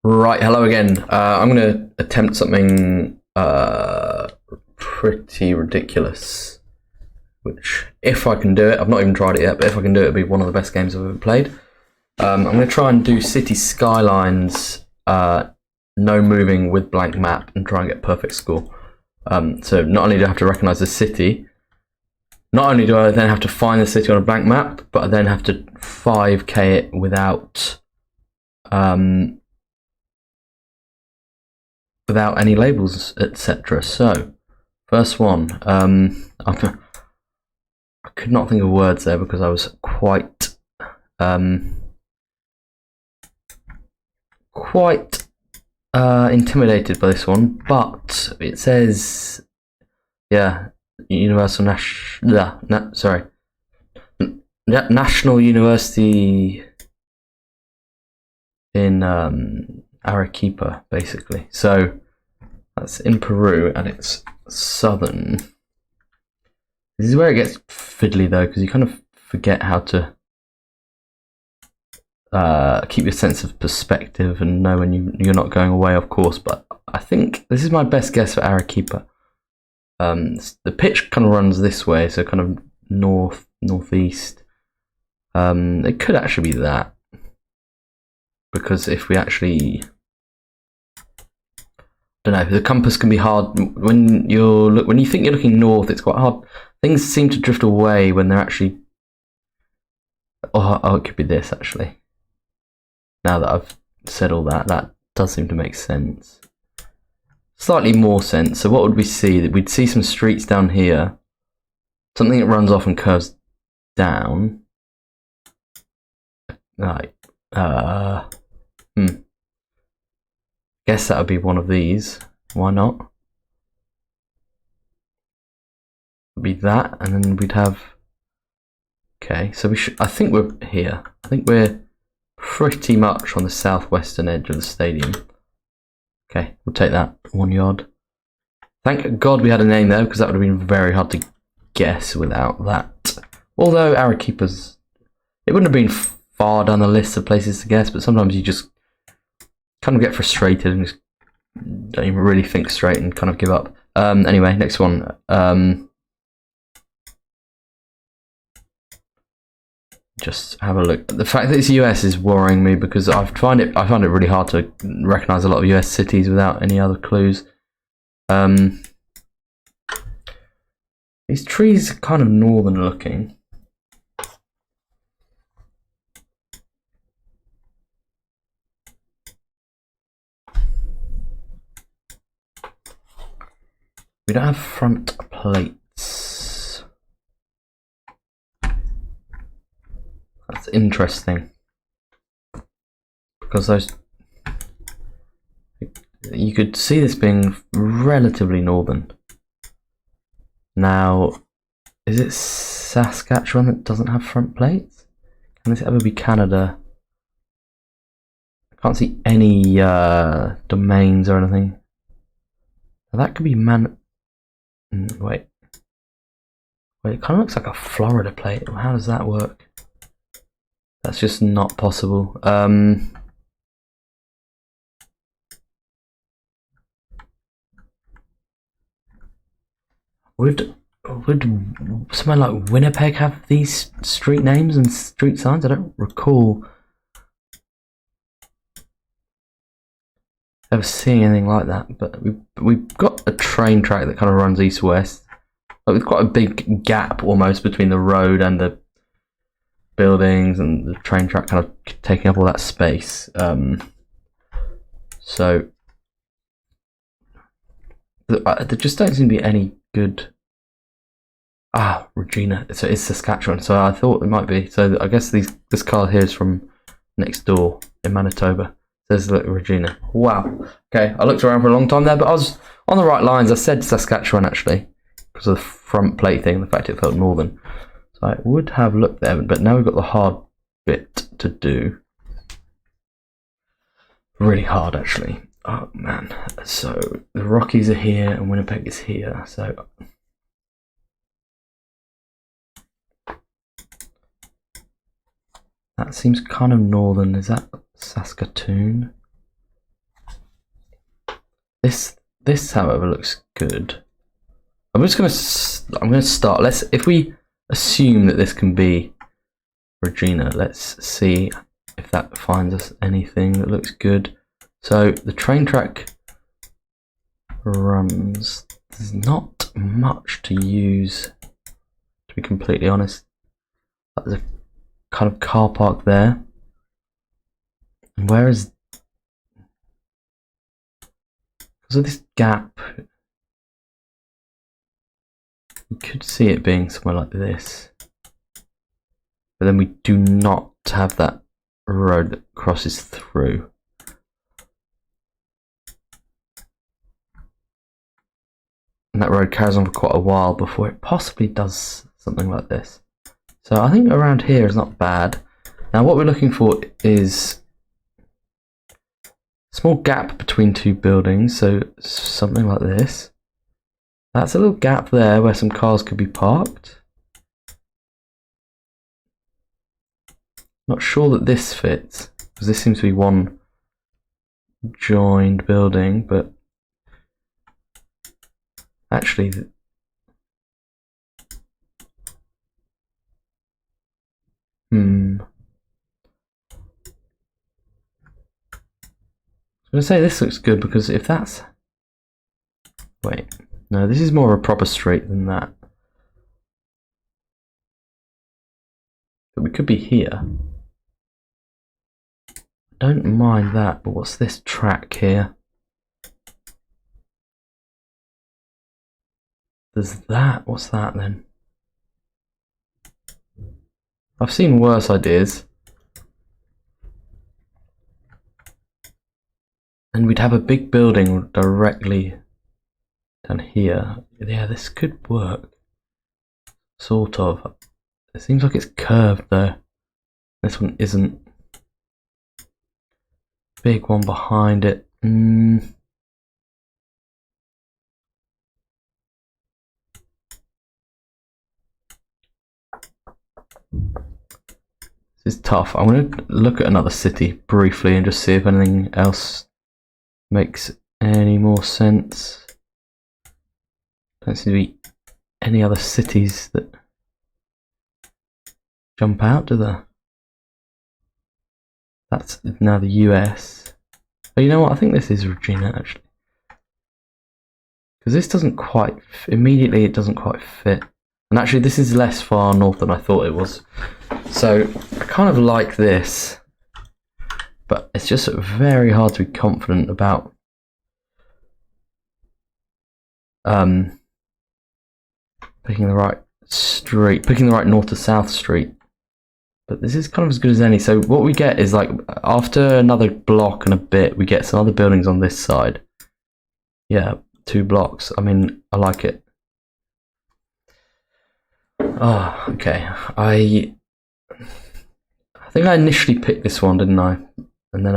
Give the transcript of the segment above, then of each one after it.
Right, hello again. I'm going to attempt something pretty ridiculous, which, if I can do it, I've not even tried it yet, but if I can do it, it'll be one of the best games I've ever played. I'm going to try and do City Skylines, no moving with blank map, and try and get perfect score. So not only do I have to recognise the city, not only do I then have to find the city on a blank map, but I then have to 5k it without any labels, etc. So, first one. I could not think of words there because I was quite intimidated by this one. But it says, yeah, National University in Arequipa, basically. So that's in Peru, and it's southern. This is where it gets fiddly though, because you kind of forget how to keep your sense of perspective and know when you're not going away, of course. But I think this is my best guess for Arequipa. The pitch kind of runs this way, so kind of northeast. It could actually be that, because if we actually, I don't know, the compass can be hard when you think you're looking north. It's quite hard. Things seem to drift away when they're actually. Oh, it could be this actually. Now that I've said all that, that does seem to make sense. Slightly more sense. So what would we see? We'd see some streets down here. Something that runs off and curves down. Right. Guess that would be one of these. Why not? Would be that, and then we'd have. Okay, so we should. I think we're here. I think we're pretty much on the southwestern edge of the stadium. Okay, we'll take that 1 yard. Thank God we had a name there, because that would have been very hard to guess without that. Although Arequipa's, it wouldn't have been far down the list of places to guess, but sometimes you just kind of get frustrated and just don't even really think straight and kind of give up. Anyway, next one. Just have a look. The fact that it's US is worrying me, because I find it really hard to recognise a lot of US cities without any other clues. These trees are kind of northern looking. We don't have front plates. That's interesting, because those, you could see this being relatively northern. Now, is it Saskatchewan that doesn't have front plates? Can this ever be Canada? I can't see any domains or anything. Now that could be wait, it kind of looks like a Florida plate. How does that work? That's just not possible. Would somewhere like Winnipeg have these street names and street signs? I don't recall ever seeing anything like that. But we've got a train track that kind of runs east-west, but with quite a big gap almost between the road and the buildings, and the train track kind of taking up all that space. So there just don't seem to be any good. Regina. So it's Saskatchewan. So I thought it might be. So I guess this car here is from next door in Manitoba. It says Regina. Wow. Okay, I looked around for a long time there, but I was on the right lines. I said Saskatchewan actually, because of the front plate thing, the fact it felt northern. So I would have looked there, but now we've got the hard bit to do. Really hard, actually. Oh, man. So the Rockies are here and Winnipeg is here. So that seems kind of northern. Is that Saskatoon? This however looks good. I'm gonna start. If we assume that this can be Regina, let's see if that finds us anything that looks good. So the train track runs. There's not much to use, to be completely honest. There's a kind of car park there. And where is, because of this gap, you could see it being somewhere like this. But then we do not have that road that crosses through. And that road carries on for quite a while before it possibly does something like this. So I think around here is not bad. Now what we're looking for is a small gap between two buildings, so something like this. That's a little gap there where some cars could be parked. Not sure that this fits, because this seems to be one joined building, but actually, I'm going to say this looks good, because if that's... Wait, no, this is more of a proper street than that. But we could be here. I don't mind that, but what's this track here? There's that. What's that then? I've seen worse ideas. And we'd have a big building directly down here. Yeah, this could work. Sort of. It seems like it's curved though. This one isn't. Big one behind it. This is tough. I'm going to look at another city briefly and just see if anything else makes any more sense. Don't seem to be any other cities that jump out, do there? That's now the US. But you know what? I think this is Regina actually. Because this doesn't quite, immediately it doesn't quite fit. And actually this is less far north than I thought it was. So I kind of like this. But it's just very hard to be confident about picking the right street, picking the right north to south street. But this is kind of as good as any. So what we get is, like, after another block and a bit, we get some other buildings on this side. Yeah, 2 blocks. I mean, I like it. Oh, okay. I think I initially picked this one, didn't I? And then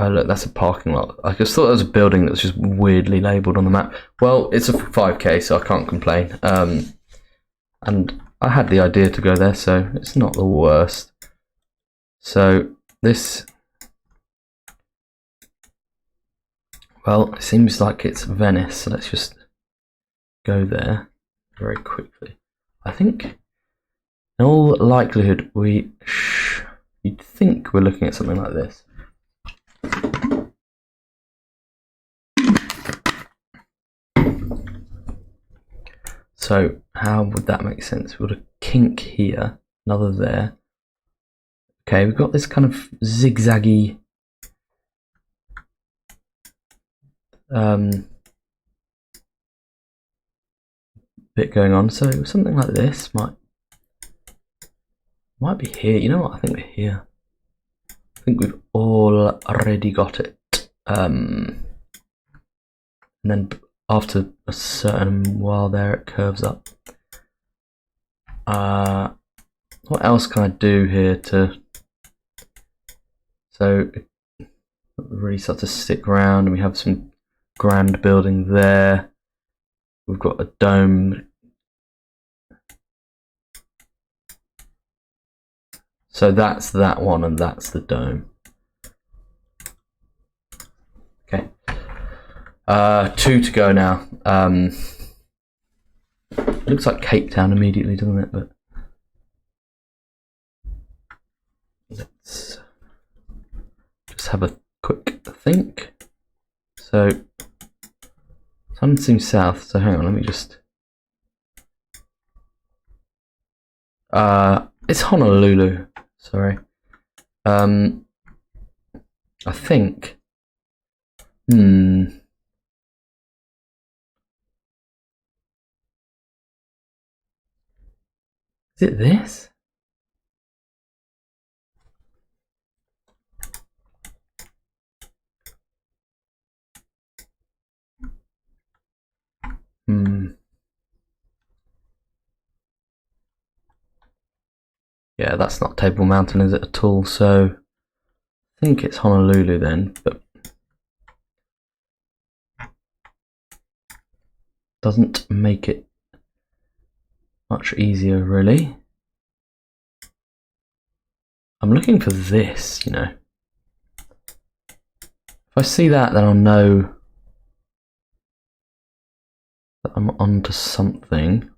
oh look, that's a parking lot. I just thought it was a building that was just weirdly labelled on the map. Well, it's a 5k, so I can't complain. And I had the idea to go there, so it's not the worst. So this, well, it seems like it's Venice, so let's just go there very quickly. I think in all likelihood you'd think we're looking at something like this. So how would that make sense? We've got a kink here, another there. Okay, we've got this kind of zigzaggy bit going on. So something like this might be here. You know what? I think we're here. I think we've already got it. And then after a certain while there, it curves up. What else can I do here to so it really start to stick around? And we have some grand building there. We've got a dome. So that's that one, and that's the dome. 2 to go now. Looks like Cape Town immediately, doesn't it? But let's just have a quick think. So something seems south, so hang on, let me just it's Honolulu, sorry. I think is it this? Yeah, that's not Table Mountain, is it, at all? So I think it's Honolulu then, but doesn't make it much easier, really. I'm looking for this, you know. If I see that, then I'll know that I'm onto something.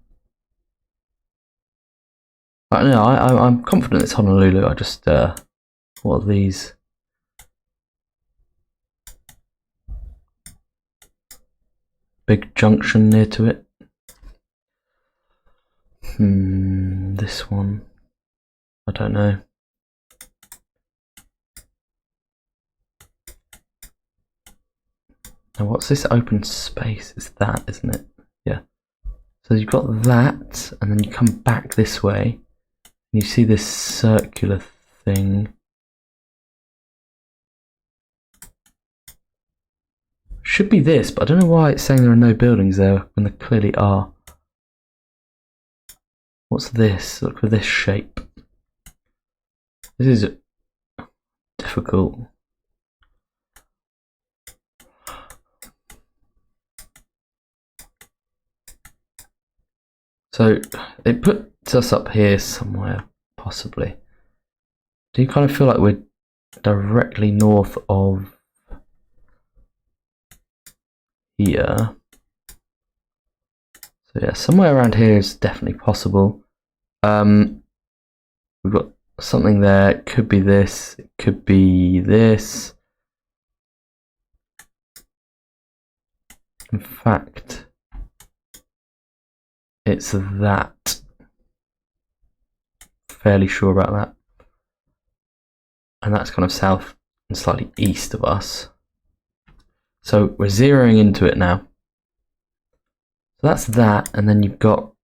I don't know, I'm confident it's Honolulu. I just, what are these? Big junction near to it. This one. I don't know. Now what's this open space? It's that, isn't it? Yeah. So you've got that, and then you come back this way, and you see this circular thing. Should be this, but I don't know why it's saying there are no buildings there when there clearly are. What's this? Look for this shape. This is difficult. So it puts us up here somewhere, possibly. Do you kind of feel like we're directly north of here? So yeah, somewhere around here is definitely possible. We've got something there. It could be this. It could be this. In fact, it's that. Fairly sure about that. And that's kind of south and slightly east of us. So we're zeroing into it now. So that's that, and then you've got,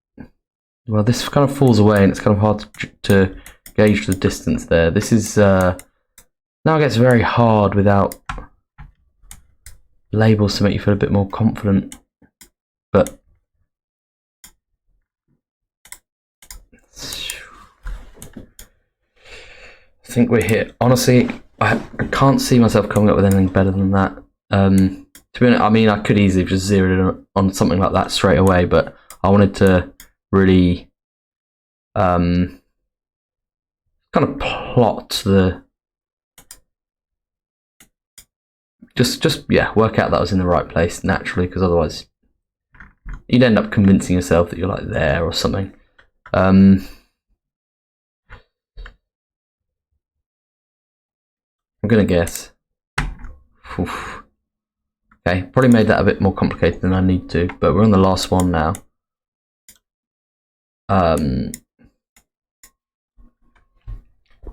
well, this kind of falls away and it's kind of hard to gauge the distance there. This is, now it gets very hard without labels to make you feel a bit more confident. But I think we're here. Honestly, I can't see myself coming up with anything better than that. To be honest, I mean, I could easily just zero in on something like that straight away, but I wanted to really kind of plot the just yeah, work out that I was in the right place naturally, because otherwise you'd end up convincing yourself that you're like there or something. I'm gonna guess. Oof. Okay, probably made that a bit more complicated than I need to, but we're on the last one now.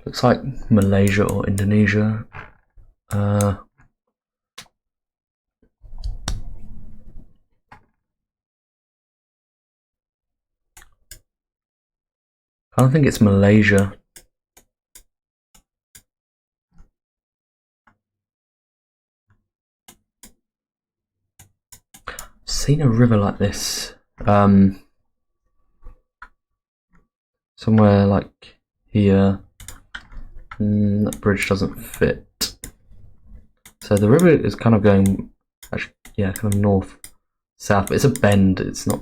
Looks like Malaysia or Indonesia. I don't think it's Malaysia. Seen a river like this somewhere like here. That bridge doesn't fit, so the river is kind of going, actually, yeah, kind of north south, but it's a bend. It's not,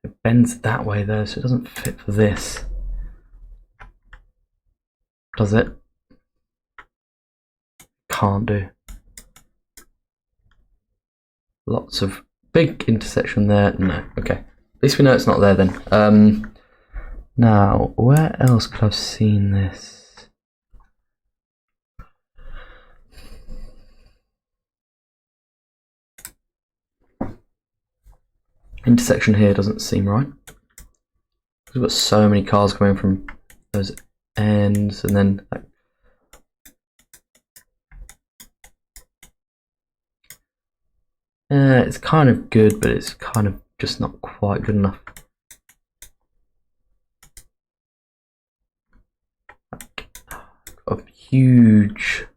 it bends that way though, so it doesn't fit for this. Does it? Can't do. Lots of big intersection there. No, okay. At least we know it's not there then. Now, where else could I have seen this? Intersection here doesn't seem right. We've got so many cars coming from those ends, and then it's kind of good, but it's kind of just not quite good enough. A huge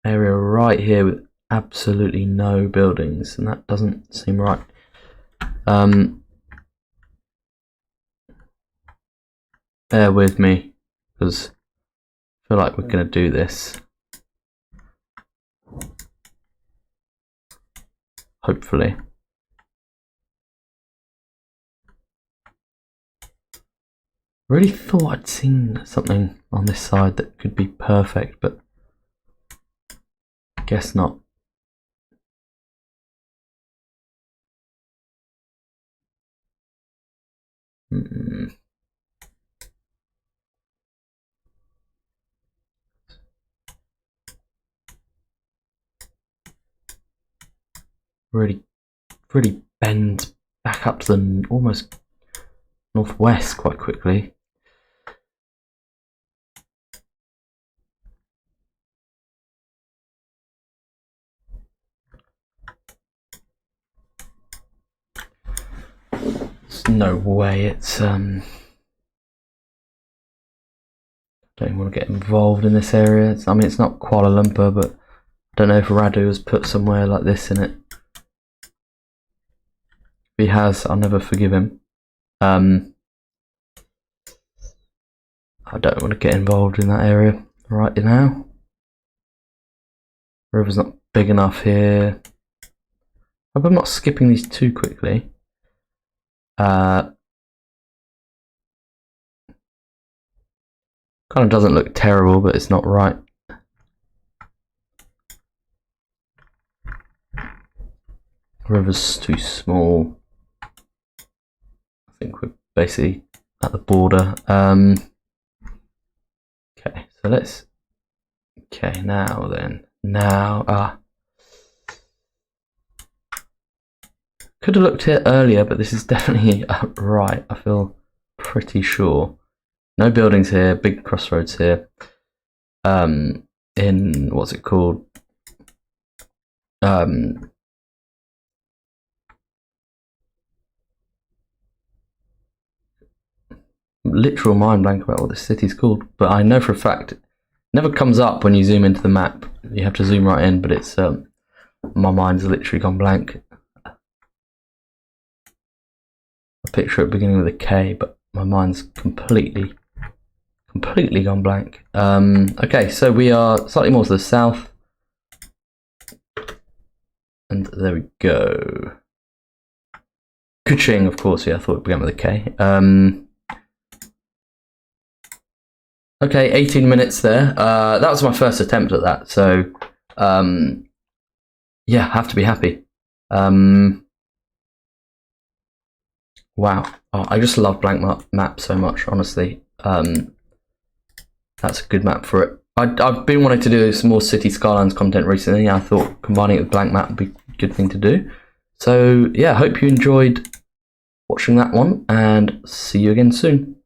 area right here with absolutely no buildings, and that doesn't seem right. Bear with me, because I feel like we're going to do this. Hopefully. Really thought I'd seen something on this side that could be perfect, but guess not. Really bends back up to the almost northwest quite quickly. There's no way it's don't even want to get involved in this area. I mean, it's not Kuala Lumpur, but I don't know if Radu has put somewhere like this in it. If he has, I'll never forgive him. I don't want to get involved in that area right now. River's not big enough here. I hope I'm not skipping these too quickly. Kind of doesn't look terrible, but it's not right. River's too small. I think we're basically at the border. Okay, so let's. Okay, now then. Could have looked here earlier, but this is definitely right. I feel pretty sure. No buildings here, big crossroads here. In what's it called? Literal mind blank about what this city's called, but I know for a fact it never comes up when you zoom into the map. You have to zoom right in, but it's my mind's literally gone blank. I picture it beginning with a K, but my mind's completely gone blank. Okay, so we are slightly more to the south, and there we go. Kuching, of course. Yeah, I thought it began with a K. Okay, 18 minutes there. That was my first attempt at that, so yeah, have to be happy. Wow, I just love blank map so much, honestly. That's a good map for it. I've been wanting to do some more City Skylines content recently. I thought combining it with blank map would be a good thing to do. So yeah, hope you enjoyed watching that one, and see you again soon.